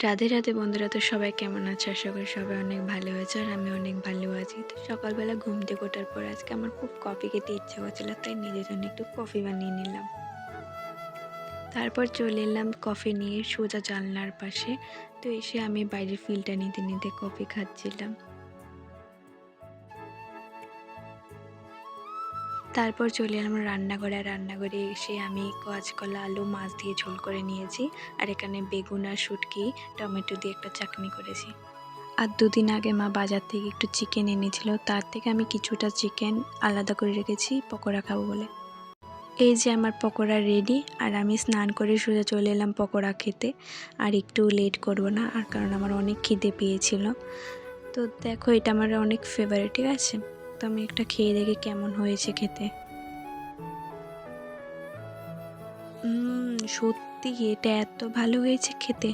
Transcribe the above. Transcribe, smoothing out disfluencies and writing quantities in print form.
রাধে রাধে বন্ধুরা, তো সবাই কেমন আছে? আশা করি সবাই অনেক ভালো আছে আর আমি অনেক ভালো আছি। তো সকালবেলা ঘুম থেকে ওঠার পর আজকে আমার খুব কফি খেতে ইচ্ছে করছিল, তাই নিজের জন্য একটু কফি বানিয়ে নিলাম। তারপর চলে এলাম কফি নিয়ে সোজা জানলার পাশে। তো এসে আমি বাইরের ফিলটা নিতে নিতে কফি খাচ্ছিলাম। তারপর চলে এলাম রান্নাঘরে। আর রান্নাঘরে এসে আমি কাঁচকলা, আলু, মাছ দিয়ে ঝোল করে নিয়েছি। আর এখানে বেগুন আর শুটকি, টমেটো দিয়ে একটা চাটনি করেছি। আর দুদিন আগে মা বাজার থেকে একটু চিকেন এনেছিল, তার থেকে আমি কিছুটা চিকেন আলাদা করে রেখেছি পকোড়া খাবো বলে। এই যে আমার পকোড়া রেডি, আর আমি স্নান করে সোজা চলে এলাম পকোড়া খেতে। আর একটু লেট করব না, আর কারণ আমার অনেক খিদে পেয়েছিল। তো দেখো, এটা আমার অনেক ফেভারিট, ঠিক আছে? তো আমি একটা খেয়ে দেখি কেমন হয়েছে খেতে। সত্যি এটা এত ভালো হয়েছে খেতে।